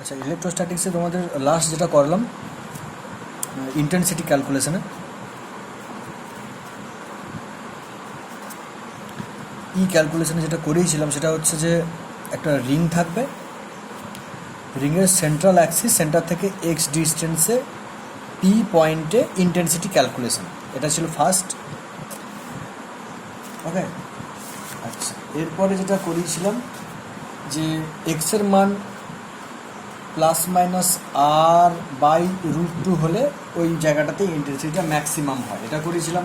আচ্ছা, ইলেকট্রোস্ট্যাটিক্সে তোমাদের লাস্ট যেটা করলাম ইন্টেন্সিটি ক্যালকুলেশনে, ক্যালকুলেশনে যেটা করিয়েছিলাম সেটা হচ্ছে যে একটা রিং থাকবে, রিংয়ের সেন্ট্রাল অ্যাক্সিস সেন্টার থেকে এক্স ডিস্টেন্সে পি পয়েন্টে ইন্টেন্সিটি ক্যালকুলেশন, এটা ছিল ফার্স্ট। ওকে, আচ্ছা, এরপরে যেটা করিয়েছিলাম যে এক্সের মান প্লাস মাইনাস আর বাই √2 হলে ওই জায়গাটাতে ইন্টেন্সিটিটা ম্যাক্সিমাম হয়, এটা করেছিলাম।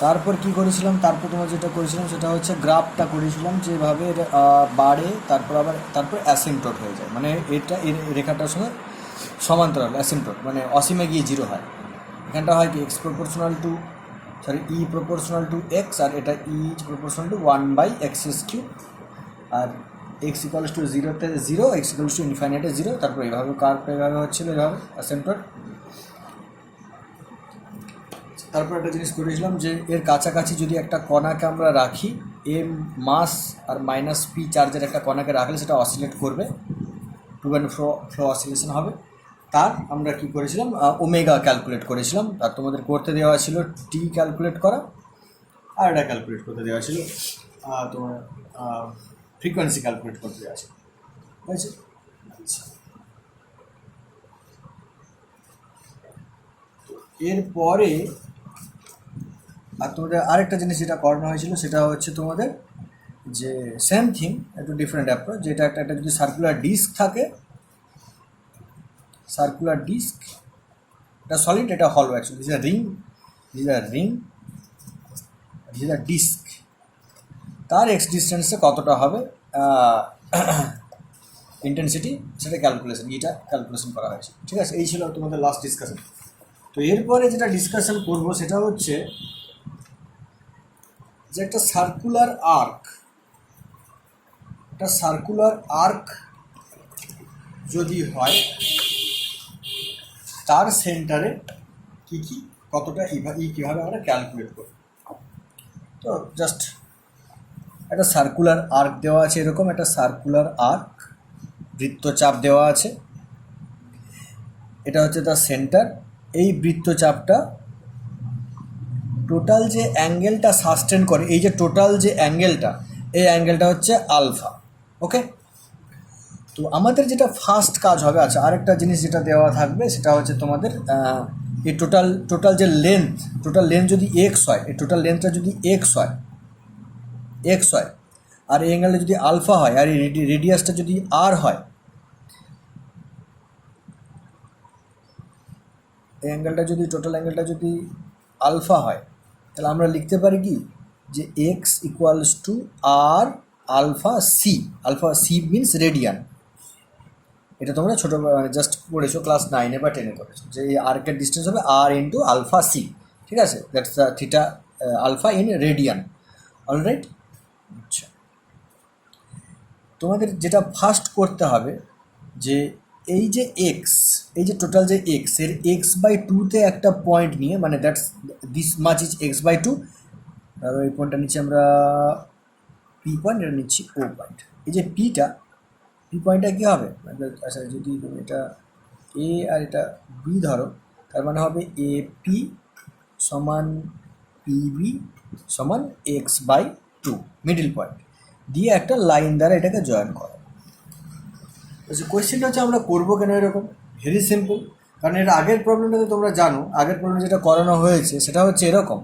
তারপর কি করেছিলাম, তারপর তোমার যেটা করেছিলাম সেটা হচ্ছে গ্রাফটা করেছিলাম, যেভাবে বাড়ে তারপর অ্যাসিম্পটোট হয়ে যায়, মানে এটা এই রেখাটার সঙ্গে সমান্তরাল অ্যাসিম্পটোট, মানে অসীমে গিয়ে জিরো হয়। এখানটা হয় কি ই প্রপোর্শনাল টু এক্স, আর এটা প্রপোর্শনাল টু 1/x², আর এক্স ইকুয়ালস টু 0-তে 0, এক্স ইকুয়ালস টু ইনফাইনাইটে 0, তারপর এইভাবে কার্ভটা এভাবে হচ্ছিলো, এইভাবে অ্যাসিম্পটোট। তারপর একটা জিনিস করেছিলাম যে এর কাছাকাছি যদি একটা কণাকে আমরা রাখি, এম মাস আর -p চার্জের একটা কণাকে রাখলে সেটা অসিলেট করবে, টু অ্যান্ড ফ্লো অসিলেশন হবে। তার আমরা কি করেছিলাম, ওমেগা ক্যালকুলেট করেছিলাম, আর তোমাদের করতে দেওয়া ছিল টি ক্যালকুলেট করা, আর এটা ক্যালকুলেট করতে দেওয়া ছিল তোমার ফ্রিকোয়েন্সি ক্যালকুলেট করতে দেওয়া ছিল, বুঝেছি? আচ্ছা, এরপরে আর তোমাদের আরেকটা জিনিস যেটা করানো হয়েছিল সেটা হচ্ছে তোমাদের যে সেম থিং, একটু ডিফারেন্ট অ্যাপ্রোচ, যেটা একটা যদি সার্কুলার ডিস্ক থাকে, সার্কুলার ডিস্ক, এটা সলিড, এটা হলো, actually this is a disc, তার এক্স ডিস্টেন্সে কতটা হবে ইন্টেন্সিটি, সেটা ক্যালকুলেশন, ক্যালকুলেশন করা হয়েছে। ঠিক আছে, এই ছিল তোমাদের লাস্ট ডিসকাশন। তো এরপরে যেটা ডিসকাশন করব সেটা হচ্ছে যে একটা সার্কুলার আর্ক যদি হয়, তার সেন্টারে কতটা কীভাবে আমরা ক্যালকুলেট করি। তো জাস্ট একটা সার্কুলার আর্ক দেওয়া আছে, এরকম একটা সার্কুলার আর্ক, বৃত্তচাপ দেওয়া আছে, এটা হচ্ছে তার সেন্টার। এই বৃত্তচাপটা টোটাল যে অ্যাঙ্গেলটা সাস্টেন করে, এই যে টোটাল যে অ্যাঙ্গেলটা, এই অ্যাঙ্গেলটা হচ্ছে আলফা। ওকে, তো আমাদের যেটা ফার্স্ট কাজ হবে, আচ্ছা আরেকটা জিনিস যেটা দেওয়া থাকবে সেটা হচ্ছে তোমাদের এই টোটাল যে লেন্থ যদি এক্স হয়, এই টোটাল লেন্থটা যদি এক্স হয়, আর এই অ্যাঙ্গেলটা যদি আলফা হয়, আর এই রেডিয়াসটা যদি আর হয়, এই অ্যাঙ্গেলটা যদি টোটাল অ্যাঙ্গেলটা যদি আলফা হয়, তাহলে আমরা লিখতে পারি কি যে x equals to r alpha c means radian. এটা তোমরা ছোটো জাস্ট পড়েছো ক্লাস 9-এ বা 10-এ করেছো, যে এই আর্কের ডিস্টেন্স হবে আর ইন্টু আলফা সি। ঠিক আছে, that's the theta alpha in radian. Alright, আচ্ছা, তোমাদের যেটা ফার্স্ট করতে হবে যে এই যে টোটাল যে এক্স, এর x/2-তে একটা পয়েন্ট নিয়ে, মানে that's this much is x/2, আর ওই পয়েন্টটা নিচ্ছি আমরা পি পয়েন্ট, এটা নিচ্ছি ও পয়েন্ট। এই যে পি পয়েন্টটা কী হবে, আচ্ছা যদি এটা এ আর এটা বি ধরো, তার মানে হবে AP সমান PB সমান x/2, মিডিল পয়েন্ট দিয়ে একটা লাইন দ্বারা এটাকে জয়েন করো। আচ্ছা, কোয়েশ্চেনটা হচ্ছে আমরা করবো কেন এরকম, ভেরি সিম্পল, কারণ এটা আগের প্রবলেমটাতে তোমরা জানো, আগের প্রবলেম যেটা করানো হয়েছে সেটা হচ্ছে এরকম,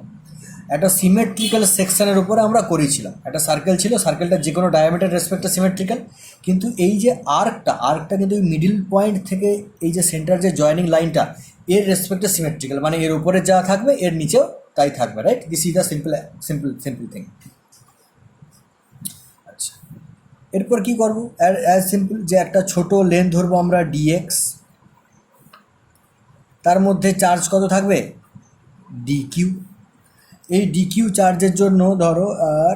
একটা সিমেট্রিক্যাল সেকশনের উপরে আমরা করেছিলাম, একটা সার্কেল ছিল, সার্কেলটা যে কোনো ডায়ামিটার রেসপেক্টে সিমেট্রিক্যাল, কিন্তু এই যে আর্কটা কিন্তু এই মিডিল পয়েন্ট থেকে এই যে সেন্টার যে জয়েনিং লাইনটা, এর রেসপেক্টে সিমেট্রিক্যাল, মানে এর উপরে যা থাকবে এর নিচেও তাই থাকবে, right? This is the simple thing. আচ্ছা, এরপর কি করবো, অ্যাজ সিম্পল, যে একটা ছোট লেন্থ ধরবো আমরা dx, তার মধ্যে চার্জ কত থাকবে dq, এই dq চার্জের জন্য ধরো, আর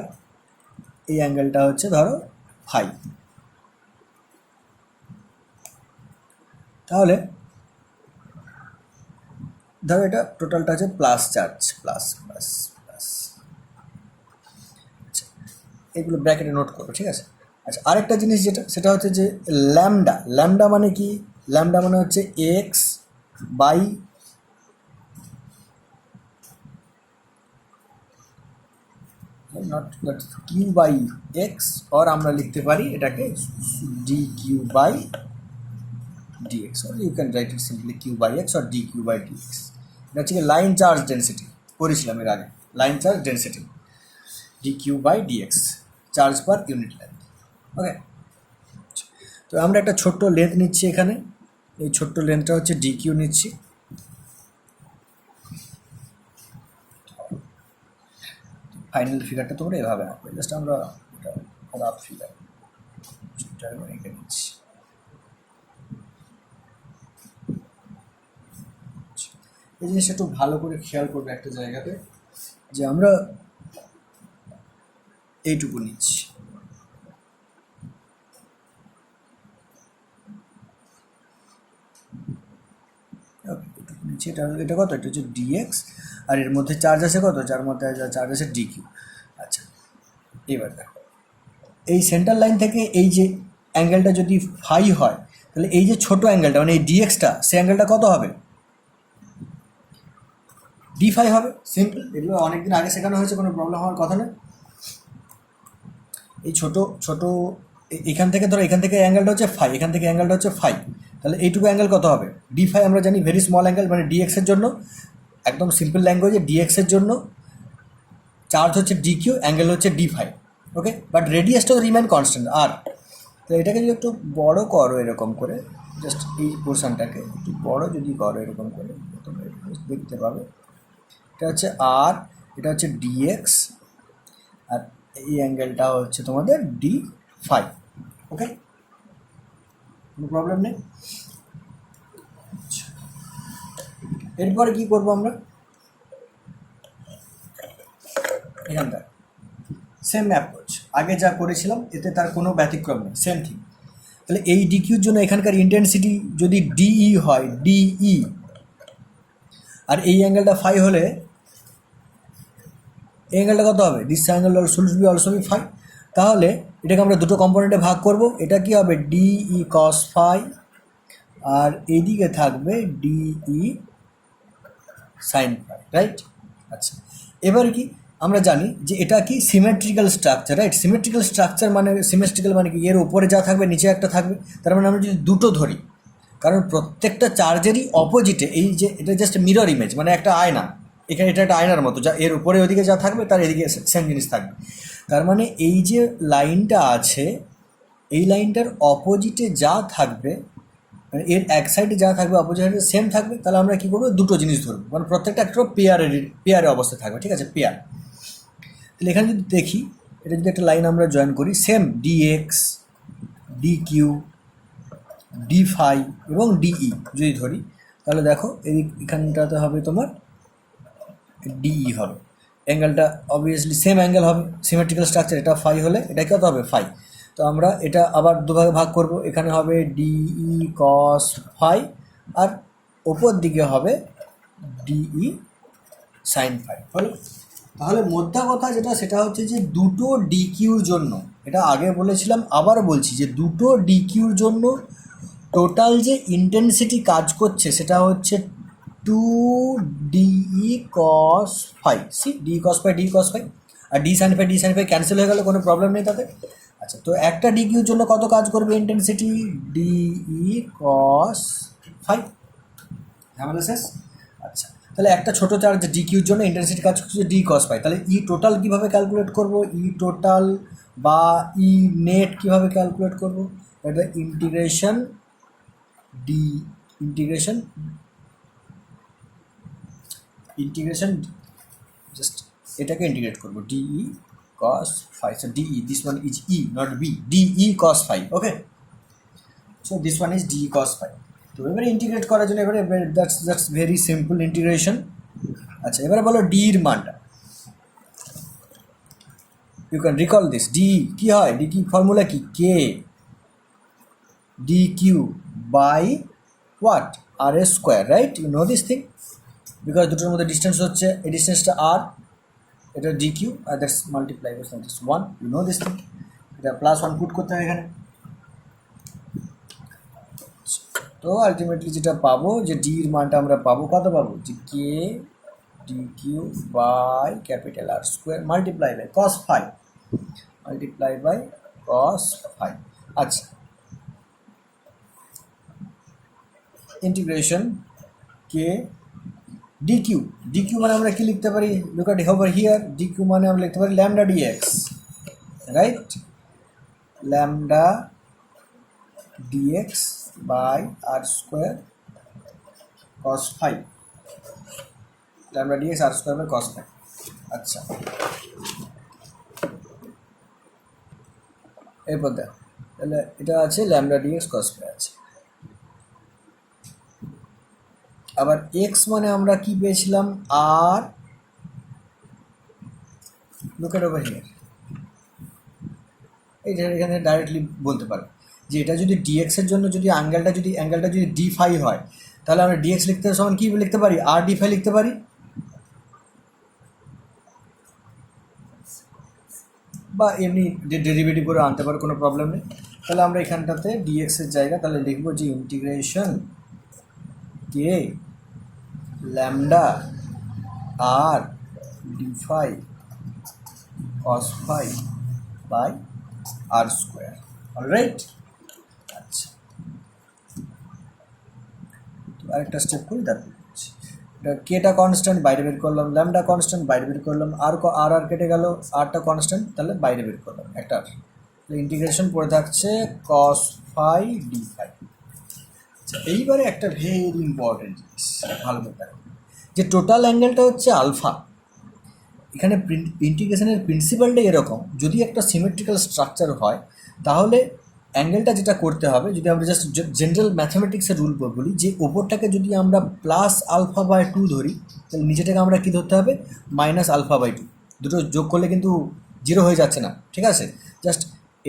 এই অ্যাঙ্গেলটা হচ্ছে ধরো ফাই, তাহলে ধরো এটা টোটালটা হচ্ছে প্লাস চার্জ, প্লাস। আচ্ছা, এগুলো ব্র্যাকেটে নোট করো, ঠিক আছে? আচ্ছা, আরেকটা জিনিস যেটা, সেটা হচ্ছে যে ল্যামডা। ল্যামডা মানে কি? ল্যামডা মানে হচ্ছে x by naught q by x, or আমরা লিখতে পারি এটাকে d q by dx, or you can write it simply q by x or dq by dx. এটা হচ্ছে লাইন চার্জ ডেন্সিটি, পড়েছিলাম এর আগে, line charge density dq by dx, charge per unit length. Okay, তো আমরা একটা ছোট্ট length নিচ্ছি এখানে, এই ছোট্ট লেন্থটা হচ্ছে dq নিচ্ছি। ফাইনাল ফিগারটা তোমরা এভাবে আঁকবে, জাস্ট আমরা এটা রাফ ফিগার এঁকে নিচ্ছি। এই জিনিসটা একটু ভালো করে খেয়াল করবে একটা জায়গাতে, যে আমরা এইটুকু নিচ্ছি, এইটুকু নিচ্ছি। এটা কত? এটা হচ্ছে ডিএক্স, আর এর মধ্যে চার্জ আছে কত? যার মধ্যে চার্জ আছে ডিকিউ। আচ্ছা, এবার দেখো, এই সেন্টার লাইন থেকে এই যে অ্যাঙ্গেলটা যদি ফাই হয়, তাহলে এই যে ছোট অ্যাঙ্গেলটা মানে এই ডিএক্সটা, সেই অ্যাঙ্গেলটা কত হবে? ডি ফাই হবে। সিম্পল, এগুলো অনেকদিন আগে শেখানো হয়েছে, কোনো প্রবলেম হওয়ার কথা নয়। এই ছোট ছোট এখান থেকে ধরো, এখান থেকে অ্যাঙ্গেলটা হচ্ছে ফাই, এখান থেকে অ্যাঙ্গেলটা হচ্ছে ফাই, তাহলে এইটুকু অ্যাঙ্গেল কত হবে? ডি ফাই আমরা জানি, ভেরি স্মল অ্যাঙ্গেল, মানে ডিএক্সের জন্য একদম সিম্পল ল্যাঙ্গুয়েজে ডিএক্সের জন্য চার্জ হচ্ছে ডি কিউ, অ্যাঙ্গেল হচ্ছে ডি ফাই। ওকে, বাট রেডিয়াসটা রিমেন কনস্ট্যান্ট আর। তো এটাকে যদি একটু বড় করো এরকম করে, জাস্ট এই পোর্শনটাকে একটু বড় যদি করো এরকম করে, তোমরা দেখতে পাবে এটা হচ্ছে আর, এটা হচ্ছে ডিএক্স, আর এই অ্যাঙ্গেলটা হচ্ছে তোমাদের ডি ফাই। ওকে, কোনো প্রবলেম নেই। এরপরে কি করবো আমরা? এখানটা সেম অ্যাপ্রোচ, আগে যা করেছিলাম এতে তার কোনো ব্যতিক্রম নেই, সেম থিং। তাহলে এই ডিকিউর জন্য এখানকার ইন্টেন্সিটি যদি ডিই হয়, ডিই, আর এই অ্যাঙ্গেলটা ফাই হলে এই অ্যাঙ্গেলটা কত হবে? This angle should be also be phi. তাহলে এটাকে আমরা দুটো কম্পোনেন্টে ভাগ করব। এটা কি হবে? ডিই কস ফাই, আর এইদিকে থাকবে ডিই সাইন ফাই, রাইট? আচ্ছা, এবার কি আমরা জানি যে এটা কি symmetrical structure, right? Symmetrical structure মানে, সিমেট্রিক্যাল মানে কি? এর উপরে যা থাকবে নিচে একটা থাকবে। তার মানে আমরা যদি দুটো ধরি, কারণ প্রত্যেকটা চার্জেরই অপোজিটে, এই যে এটা জাস্ট মিরর ইমেজ, মানে একটা আয়না, এখানে এটা একটা আয়নার মতো, যা এর উপরে ওদিকে যা থাকবে তার এদিকে সেম জিনিস থাকবে। তার মানে এই যে লাইনটা আছে, এই লাইনটার অপোজিটে যা থাকবে, মানে এর এক সাইডে যা থাকবে অপোজিট সাইডে সেম থাকবে। তাহলে আমরা কী করবো? দুটো জিনিস ধরবো, মানে প্রত্যেকটা একটা পেয়ারে অবস্থা থাকবে, ঠিক আছে? পেয়ার। তাহলে এখানে যদি দেখি, এটা যদি একটা লাইন আমরা জয়েন করি, same d x, d q, d phi এবং ডিই যদি ধরি, তাহলে দেখো এখানটাতে হবে তোমার ডিই হবে। অ্যাঙ্গেলটা অবভিয়াসলি সেম অ্যাঙ্গেল হবে, সিমেট্রিক্যাল স্ট্রাকচার, এটা ফাই হলে এটা কত হবে? ফাই। তো আমরা এটা আবার দুভাগে ভাগ করব, এখানে হবে ডিই কস ফাই, আর ওপর দিকে হবে ডিই সাইন ফাই, হলো? তাহলে মোদ্দা কথা যেটা, সেটা হচ্ছে যে দুটো ডিকিউর জন্য, এটা আগে বলেছিলাম আবার বলছি, যে দুটো ডিকিউর জন্য টোটাল যে ইন্টেন্সিটি কাজ করছে সেটা হচ্ছে 2 d E cos phi. See, d cos phi, d cos phi, আর ডি সাইন ফাই ক্যান্সেল হয়ে গেলে কোনো প্রবলেম নেই তাতে। আচ্ছা, তো একটা ডিকিউর জন্য কত কাজ করবে ইন্টেন্সিটি? DE cos phi. ঝামেলা শেষ। আচ্ছা, তাহলে একটা ছোটো চার্জ ডিকিউর জন্য ইন্টেন্সিটি কাজ করছে ডি কস ফাই। তাহলে ই টোটাল কীভাবে ক্যালকুলেট করব? ই টোটাল বা ই নেট কীভাবে ক্যালকুলেট করব? এটা ইন্টিগ্রেশন জাস্ট এটাকে ইন্টিগ্রেট করবো, DE cos phi. So DE, this one is E, not B. DE cos phi. Okay. So this one is DE cos phi. তো এবারে ইন্টিগ্রেট করার জন্য এবারে দ্যাটস ভেরি সিম্পল ইন্টিগ্রেশন। আচ্ছা, এবারে বলো ডি এর মানটা। You can recall this. D কি হয়? ডি কি ফর্মুলা কি? K d q by what? R a square, right? You know this thing, because দুটোর মধ্যে ডিস্টেন্স হচ্ছে, এই ডিস্টেন্সটা আর, এটা ডি কিউ, আর that's multiply by this one, you know this thing. এটা +1 পুট করতে হয় এখানে। তো আলটিমেটলি যেটা পাবো যে ডির মানটা আমরা পাবো, কত পাবো, যে k d q by capital R square multiply by cos phi, multiply by cos phi. আচ্ছা, ইন্টিগ্রেশন কে ডিকিউ, ডিকিউ মানে আমরা কি লিখতে পারি, look at over here, d q মানে আমরা লিখতে পারি lambda d x, right, lambda d x by r square cos phi, lambda d x r square by cos phi. আচ্ছা, এরপর দেখ, তাহলে এটা আছে ল্যামডা ডিএক্স কস ফাই আছে। আবার এক্স মানে আমরা কি পেয়েছিলাম, আর লুক এট ওভার হিয়ার, এইটা এখানে ডাইরেক্টলি বলতে পারো যে এটা যদি ডিএক্স এর জন্য যদি অ্যাঙ্গেলটা যদি ডি ফাই হয়, তাহলে আমরা ডিএক্স লিখতে সমান কি লিখতে পারি, আর ডি ফাই লিখতে পারি, বা এমনি ডেরিভেটিভ করে আনতে পারো, কোনো প্রবলেম নেই। তাহলে আমরা এখানটাতে ডিএক্স এর জায়গা তাহলে লিখবো যে integration k lambda r d phi cos phi by r square, alright. আচ্ছা, তো আরেকটা স্টেপ করি, তারপর এটা কেটা কনস্ট্যান্ট বাইরে বের করলাম, ল্যামডা কনস্ট্যান্ট বাইরে বের করলাম, আর কেটে গেল, আরটা কনস্ট্যান্ট তাহলে বাইরে বের করলাম একটা, ইন্টিগ্রেশন পড়ে থাকছে কস ফাই ডি ফাই। আচ্ছা, এইবারে একটা ভেরি ইম্পর্টেন্ট জিনিস ভালো ব্যাপার, যে টোটাল অ্যাঙ্গেলটা হচ্ছে আলফা। এখানে ইন্টিগ্রেশনের প্রিন্সিপালটা এরকম, যদি একটা সিমেট্রিক্যাল স্ট্রাকচার হয় তাহলে অ্যাঙ্গেলটা যেটা করতে হবে, যদি আমরা জাস্ট জেনারেল ম্যাথামেটিক্সের রুল বলি, যে ওপরটাকে যদি আমরা +α/2 ধরি, তাহলে নিচেটাকে আমরা কী ধরতে হবে, -α/2। দুটো যোগ করলে কিন্তু 0 হয়ে যাচ্ছে না, ঠিক আছে, জাস্ট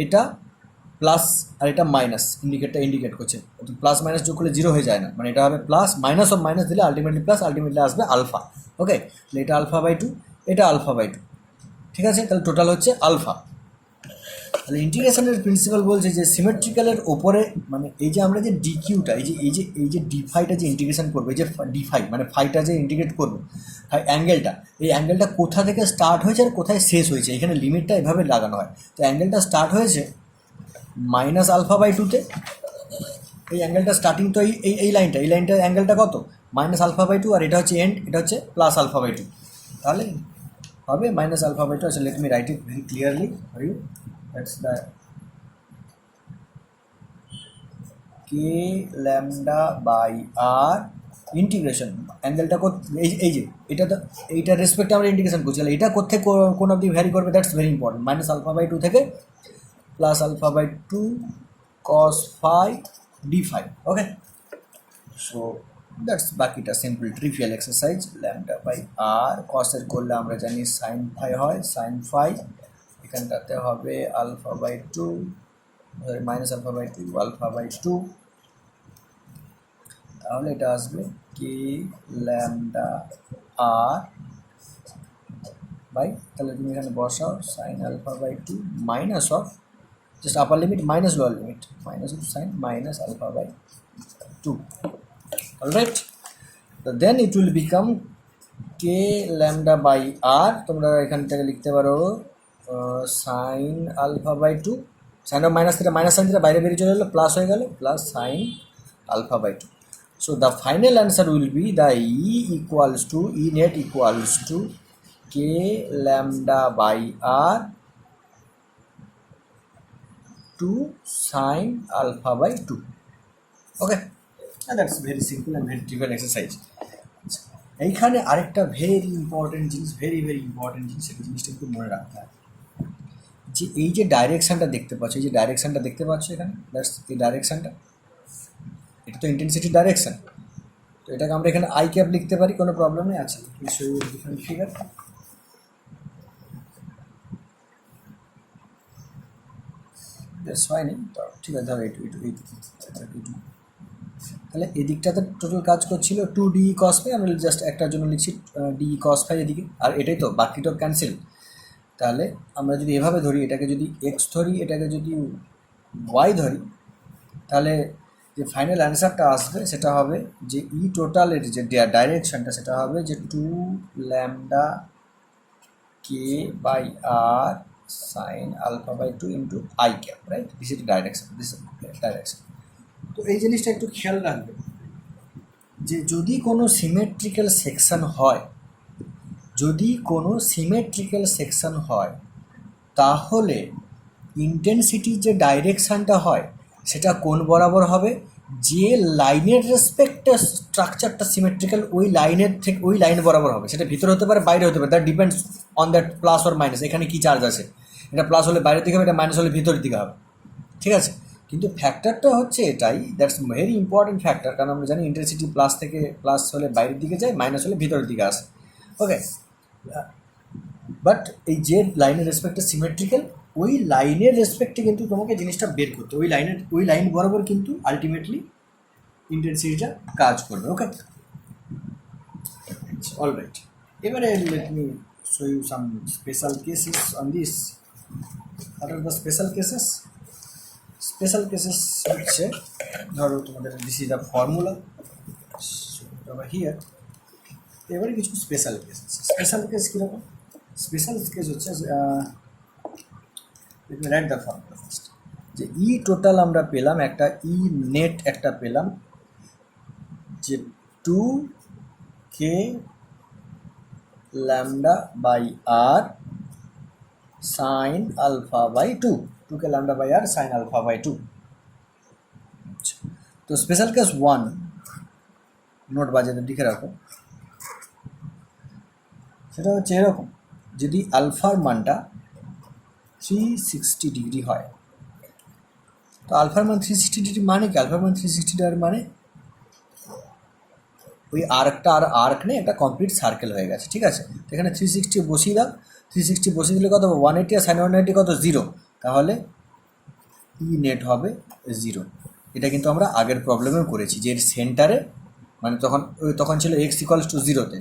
এটা প্লাস আর এটা মাইনাস ইন্ডিকেট করছে, প্লাস মাইনাস যোগ করলে 0 হয়ে যায় না, মানে এটা হবে প্লাস, মাইনাস অফ মাইনাস দিলে আলটিমেটলি প্লাস, আলটিমেটলি আসবে আলফা। ওকে, তাহলে এটা α/2, এটা α/2, ঠিক আছে, তাহলে টোটাল হচ্ছে আলফা। তাহলে ইন্টিগ্রেশনের প্রিন্সিপাল বলছে যে সিমেট্রিক্যালের ওপরে, মানে এই যে আমরা যে ডিকিউটা, এই যে ডি ফাইটা যে ইন্টিগ্রেশন করবো, এই যে ডি ফাই মানে ফাইটা যে ইন্টিগ্রেট করবো, অ্যাঙ্গেলটা, এই অ্যাঙ্গেলটা কোথা থেকে স্টার্ট হয়েছে আর কোথায় শেষ হয়েছে, এখানে লিমিটটা এভাবে লাগানো হয়। তো অ্যাঙ্গেলটা স্টার্ট হয়েছে -α/2-তে, এই অ্যাঙ্গেলটা স্টার্টিং তো এই লাইনটা অ্যাঙ্গেলটা কত, -α/2, আর এটা হচ্ছে এন্ড, এটা হচ্ছে +α/2, তাহলে হবে -α/2। আচ্ছা, let me write it very clearly for you, that's the K lambda by R integration অ্যাঙ্গেলটা এই যে এটা তো, এইটার রেসপেক্টে আমরা ইন্টিগ্রেশন করছি, তাহলে এটা কোথায় কোন অবধি ভ্যারি করবে, দ্যাটস ভেরি ইম্পর্টেন্ট, -α/2 থেকে +α/2 cos phi d phi, okay, so that's বাকিটা simple trivial exercise. Lambda by R কসের করলে আমরা জানি সাইন ফাই হয়, সাইন ফাই এখানটাতে হবে α/2, -α/2 α/2, তাহলে এটা আসবে কে ল্যামডা আর বাই, তাহলে তুমি এখানে বসাও sine α/2 minus of just upper limit minus lower limit, minus of sin minus α/2, all right, so then it will become k lambda by r, তোমরা এখান থেকে লিখতে পারো sin α/2, sin of minus theta minus sin theta বাইরে বেরিয়ে চলে এলো, plus হয়ে গেল, plus sin α/2, so the final answer will be the E net equals to k lambda by r to sin α/2, okay, and that's very simple and very trivial exercise. এইখানে আরেকটা very important জিনিস, very important জিনিস, এই জিনিসটা একটু মনে রাখতে হবে, যে এই যে ডাইরেকশানটা দেখতে পাচ্ছ, এই যে ডাইরেকশানটা দেখতে পাচ্ছ এখানে, দ্যাটস এই ডাইরেকশানটা, এটা তো ইন্টেন্সিটি ডাইরেকশান, তো এটাকে আমরা এখানে আই ক্যাপ লিখতে পারি, কোনো প্রবলেম নেই। আছে ডিফারেন্ট ফিগার, হয়নি তো, ঠিক আছে, ধরো এইটু, তাহলে এদিকটাতে টোটাল কাজ করছিল 2d cos phi, আমরা জাস্ট একটার জন্য লিখছি d cos phi এদিকে, আর এটাই তো, বাকিটা ক্যান্সেল, তাহলে আমরা যদি এভাবে ধরি, এটাকে যদি এক্স ধরি, এটাকে যদি ওয়াই ধরি, তাহলে যে ফাইনাল অ্যান্সারটা আসবে সেটা হবে যে ই টোটালের যে ডাইরেকশনটা সেটা হবে যে 2λ K by R sine alpha by 2 into I cap, right? This is direction, তো এই জিনিসটা একটু খেয়াল রাখবে যে যদি কোনো সিমেট্রিক্যাল সেকশন হয়, তাহলে ইন্টেন্সিটির যে ডাইরেকশানটা হয় সেটা কোন বরাবর হবে? যে লাইনের রেসপেক্টে স্ট্রাকচারটা সিমেট্রিক্যাল ওই লাইন বরাবর হবে। সেটা ভিতরে হতে পারে, বাইরে হতে পারে, that depends on that plus or minus, এখানে কী চার্জ আছে। এটা প্লাস হলে বাইরের দিকে হবে, এটা মাইনাস হলে ভিতরের দিকে হবে, ঠিক আছে? কিন্তু ফ্যাক্টরটা হচ্ছে এটাই, দ্যাটস ভেরি ইম্পর্টেন্ট ফ্যাক্টর, কারণ আমরা জানি ইন্টেন্সিটি প্লাস হলে বাইরের দিকে যায়, মাইনাস হলে ভিতরের দিকে আসে, ওকে? বাট এই যে লাইনের রেসপেক্টে সিমেট্রিক্যাল, ওই লাইনের রেসপেক্টে কিন্তু তোমাকে জিনিসটা বের করতে, ওই লাইন বরাবর কিন্তু আলটিমেটলি ইন্টেন্সিটিটা কাজ করবে, ওকে? অলরাইট, এবারে let me show you some special cases on this. What are the special cases? Special cases হচ্ছে, ধরো তোমাদের this is the formula here, এবারে কিছু স্পেশাল কেস কীরকম? স্পেশাল কেস হচ্ছে রাইট দ্য ফর্মুলা ফার্স্ট, যে E total আমরা পেলাম একটা, ই নেট একটা পেলাম যে 2k lambda by R sine alpha by 2, 2k lambda by R sine alpha by 2। তো স্পেশাল কেস 1 নোট বাজাতে লিখে রাখো, সেটা হচ্ছে এরকম, যদি আলফার মানটা 360 ডিগ্রি হয়, তো আলফার মান 360 ডিগ্রি মানে কি? আলফার মান 360 ডিগ্রি মানে ওই আর্কটা আর আর্ক নেই, একটা কমপ্লিট সার্কেল হয়ে গেছে, ঠিক আছে? তো এখানে 360 বসিয়ে দাও, 360 বসিয়ে দিলে কত হবে? 180, আর সাইন 180 কত? 0। তাহলে ই নেট হবে 0। এটা কিন্তু আমরা আগের প্রবলেমেও করেছি, যে এর সেন্টারে মানে তখন ছিল এক্স ইকুয়ালস টু 0-তে,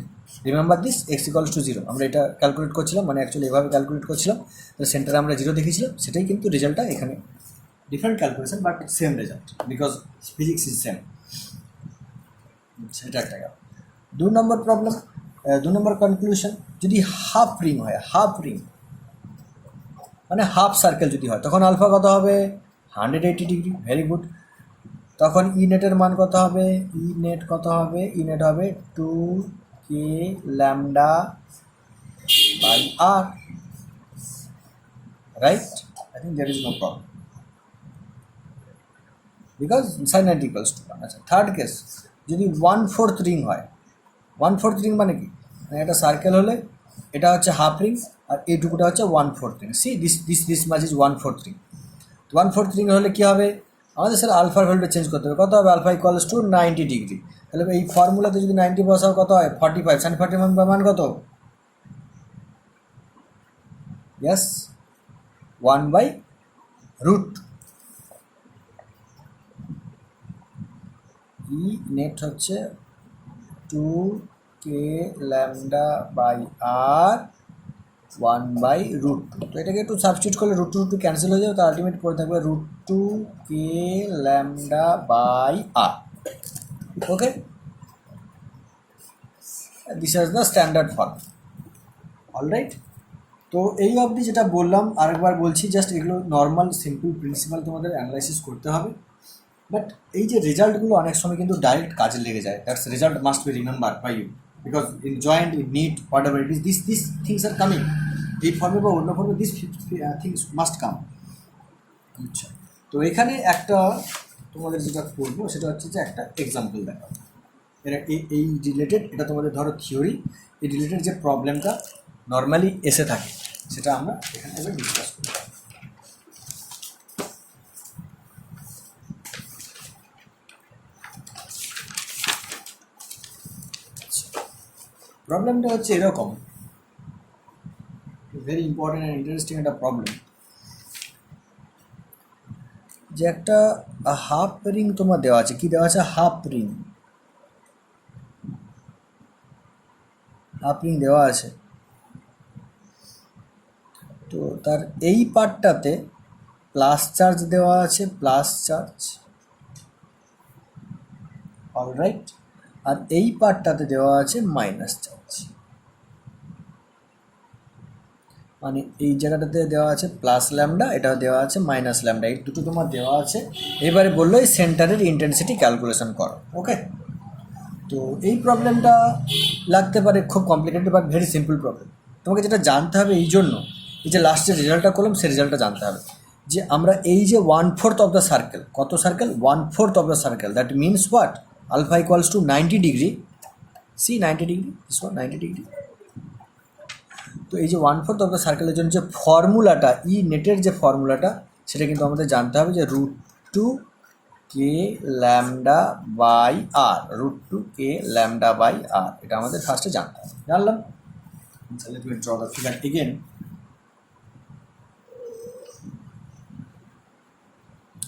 remember this, x equals to 0 আমরা এটা ক্যালকুলেট করছিলাম, মানে অ্যাকচুয়ালি এভাবে ক্যালকুলেট করছিলাম, তো সেন্টারে আমরা 0 দেখেছিলাম, সেটাই কিন্তু রেজাল্টটা এখানে, different calculation but same result, because physics is same. সেটা একটা গেল। 2 নম্বর প্রবলেম, 2 নম্বর কনক্লুশন, যদি হাফ রিং হয়, হাফ রিং মানে হাফ সার্কেল যদি হয়, তখন আলফা কত হবে? 180 ডিগ্রি, ভেরি গুড। তখন ই নেটের মান কত হবে? ই নেট হবে 2k lambda by r, right? I think there is no problem, because sine 90 equals to 1। আচ্ছা, থার্ড কেস, যদি 1/4 রিং হয়, 1/4 রিং মানে কি? মানে একটা সার্কেল হলে এটা হচ্ছে হাফ রিং, আর এইটুকুটা হচ্ছে 1/4 ring. C this much is 1/4 ring. 1/4 ring হলে কী হবে? আমাদের স্যার আলফার ভ্যালুটা চেঞ্জ করতে হবে, কত হবে? Alpha equals to 90 degree. তাহলে এই ফর্মুলাতে যদি 90 বসাও কত হয়? 45, সাইন 45 মান কত? ইয়েস, 1/√। ই নেট হচ্ছে 2k ল্যামডা বাই আর 1/√2। তো এটাকে একটু সাবস্টিটিউট করলে √2 ক্যান্সেল হয়ে যাবে, তো আলটিমেট পড়ে থাকবে √2k lambda by r, okay? This is the standard form, alright? তো এই অবধি যেটা বললাম আরেকবার বলছি, জাস্ট এগুলো নর্মাল সিম্পল প্রিন্সিপাল তোমাদের অ্যানালাইসিস করতে হবে, বাট এই যে রেজাল্টগুলো অনেক সময় কিন্তু ডাইরেক্ট কাজে লেগে যায়, that's result must be remember by you, because in joint, in NEET, whatever it is, this things are coming, এই ফর্মে বা অন্য ফর্মে দিস থিংস মাস্ট কাম। আচ্ছা, তো এখানে একটা তোমাদের যেটা করবো সেটা হচ্ছে যে একটা এক্সাম্পল দেখা, এটা এই রিলেটেড, এটা তোমাদের ধরো থিওরি, এই রিলেটেড যে প্রবলেমটা নর্মালি এসে থাকে সেটা আমরা এখানে এবার ডিসকাস করি। প্রবলেমটা হচ্ছে এরকম, ভেরি ইম্পর্টেন্ট অ্যান্ড ইন্টারেস্টিং একটা প্রবলেম, যে একটা হাফ রিং তোমার দেওয়া আছে, কি দেওয়া আছে? হাফ রিং দেওয়া আছে, তো তার এই পার্টটাতে প্লাস চার্জ দেওয়া আছে, প্লাস চার্জ, অলরাইট, আর এই পার্টটাতে দেওয়া আছে মাইনাস চার্জ। মানে এই জায়গাটাতে দেওয়া আছে প্লাস ল্যামডা, এটা দেওয়া আছে মাইনাস ল্যামডা, এই দুটো তোমার দেওয়া আছে। এবারে বললো এই সেন্টারের ইন্টেন্সিটি ক্যালকুলেশন করো। ওকে, তো এই প্রবলেমটা লাগতে পারে খুব complicated but very simple problem. তোমাকে যেটা জানতে হবে এই জন্য, এই যে লাস্টে রেজাল্টটা করলাম সেই রেজাল্টটা জানতে হবে যে আমরা এই যে 1/4 অফ দ্য সার্কেল, কত circle 1/4 of the circle, that means what, alpha equals to 90 degree, see 90 degree, this one 90 degree. তো এই যে 1/4 অফ দ্য সার্কেলের জন্য যে ফর্মুলাটা, ই নেটের যে ফর্মুলাটা, সেটা কিন্তু আমাদের জানতে হবে যে √2 K lambda by R, √2 K lambda by R, এটা আমাদের ফার্স্টে জানতে হবে। জানলাম, let me draw the figure again.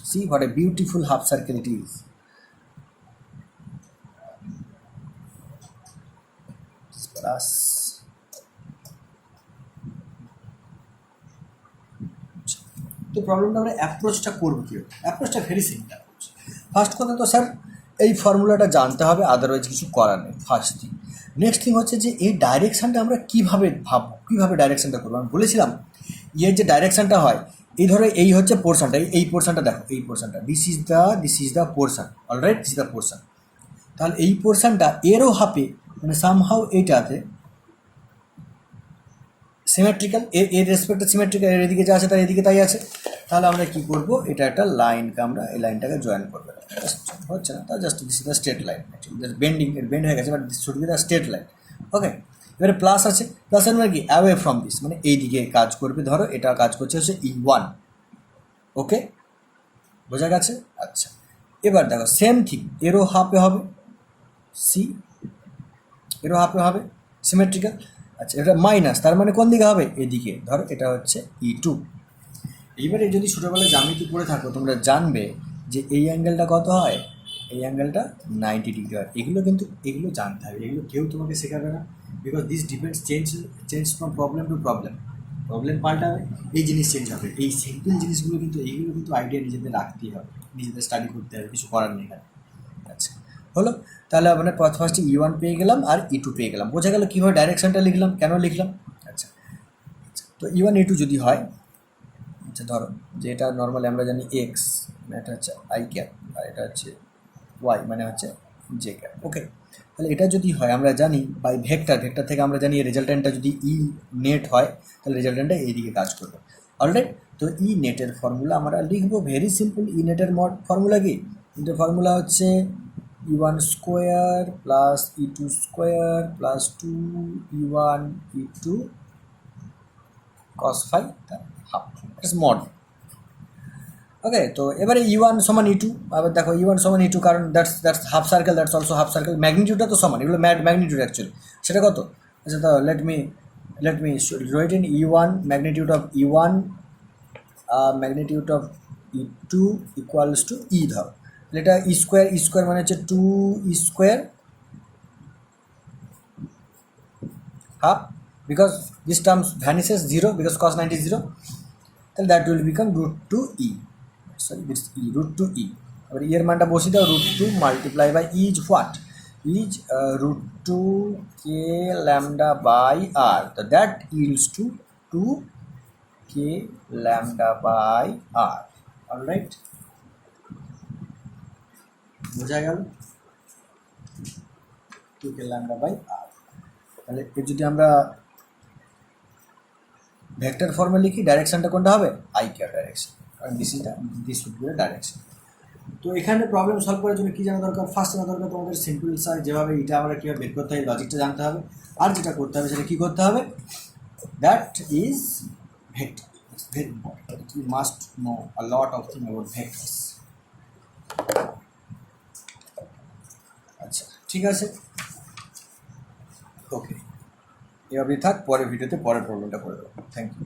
See what a beautiful half circle it is. Plus তো প্রবলেমটা আমরা অ্যাপ্রোচটা করবো কি? অ্যাপ্রোচটা ভেরি সিম্পল। ফার্স্ট কথা তো স্যার এই ফর্মুলাটা জানতে হবে, আদারওয়াইজ কিছু করার নেই, ফার্স্ট থিং। নেক্সট থিং হচ্ছে যে এই ডাইরেকশানটা আমরা কীভাবে ভাববো, কীভাবে ডাইরেকশানটা করবো। আমি বলেছিলাম এর যে ডাইরেকশানটা হয়, এই ধরো এই হচ্ছে পোর্শনটা, এই পোর্শনটা দেখো, এই পোর্শনটা, this is the portion, alright, this is the portion. তাহলে এই পোর্শনটা এরও হাফে, মানে সামহাউ এইটাতে সিমেট্রিক্যাল, এর রেসপেক্টে সিমেট্রিক্যাল, এর এদিকে যা আছে তার এদিকে তাই আছে। তাহলে আমরা কী করবো, এটা একটা লাইনকে আমরা এই লাইনটাকে জয়েন করবো, হচ্ছে না তা just this is the straight line, bending, এর বেন্ড হয়ে গেছে, but this should be the straight line. Okay, এবারে প্লাস আছে, প্লাসের মানে কি, অ্যাওয়ে ফ্রম দিস, মানে এই দিকে কাজ করবে। ধরো এটা কাজ করছে হচ্ছে E1, ওকে, বোঝা গেছে? আচ্ছা, এবার দেখো সেম থিং এরও হাফে হবে, সি এরও হাফে হবে, সিমেট্রিক্যাল। আচ্ছা, এটা মাইনাস, তার মানে কোন দিকে হবে, এদিকে। ধরো এটা হচ্ছে E2। এইবারে যদি ছোটোবেলায় জ্যামিতি পড়ে থাকো তোমরা জানবে যে এই অ্যাঙ্গেলটা কত হয়, এই অ্যাঙ্গেলটা 90 ডিগ্রি হয়। এগুলো জানতে হবে, এগুলো কেউ তোমাকে শেখাবে না, because this depends change from problem to problem. Problem পাল্টাবে, এই জিনিস চেঞ্জ হবে, এই সিম্পল জিনিসগুলো কিন্তু এইগুলো কিন্তু আইডিয়া নিজেদের রাখতেই হবে, নিজেদের স্টাডি করতে হবে, কিছু করার নেই এখানে। আচ্ছা, হলো, তাহলে আমরা ফার্স্টে E1 পেয়ে গেলাম আর E2 পেয়ে গেলাম। বোঝা গেল কীভাবে ডাইরেকশানটা লিখলাম, কেন লিখলাম। আচ্ছা, তো E1 E2 যদি হয়, আচ্ছা ধরো যে এটা নর্মালি আমরা জানি এক্স, মানে এটা হচ্ছে আই ক্যাপ, আর এটা হচ্ছে ওয়াই, মানে হচ্ছে জে ক্যাপ। ওকে, তাহলে এটা যদি হয় আমরা জানি বাই ভেক্টর থেকে আমরা জানি রেজাল্টেন্টটা যদি ই নেট হয় তাহলে রেজাল্টেন্টটা এইদিকে কাজ করবে, অলরাইট। তো ই নেটের ফর্মুলা আমরা লিখবো ভেরি সিম্পল। ই নেটের ফর্মুলা কি, নেটের ফর্মুলা হচ্ছে E1 square plus E2 square plus 2E1 E2 cos phi half, it's mod. Okay, তো এবারে E1 সমান E2, আবার দেখো E1 সমান E2, কারণ that's half circle, that's also half circle, ম্যাগনিটিউডটা তো সমান, এগুলো ম্যাগনিটিউড অ্যাকচুয়ালি, সেটা কত। আচ্ছা, তো let me write in E1, magnitude of E1 magnitude of E2 equals to E, ধর এটা ই স্কোয়ার মানে হচ্ছে 2E square half, because this term vanishes 0 because cos 90 is 0, then that will become √2e, sorry this e, √2e। और এর মানটা বসিয়ে দাও, √2 multiply by e is what, is √2 k lambda by r, so that yields to 2 k lambda by r, all right, বোঝা গেল, 2 k lambda by r। তাহলে এর যদি আমরা ভেক্টর ফর্মে লিখি, ডাইরেকশনটা কোনটা হবে, আই ক্যাপ ডাইরেকশন, কারণ দিস উড বি ডাইরেকশন। তো এখানে প্রবলেম সলভ করার জন্য কী জানা দরকার, ফার্স্ট জানা দরকার তোমাদের সিম্পল সাইজ, যেভাবে এটা আমরা কীভাবে বের করতে হয় লজিকটা জানতে হবে, আর যেটা করতে হবে সেটা কী করতে হবে, that is vector, it's very important, you must know a lot of thing about vectors. আচ্ছা, ঠিক আছে, ওকে, এভাবেই থাক, পরের ভিডিওতে পরের প্রবলেমটা করে দেবো। Thank you.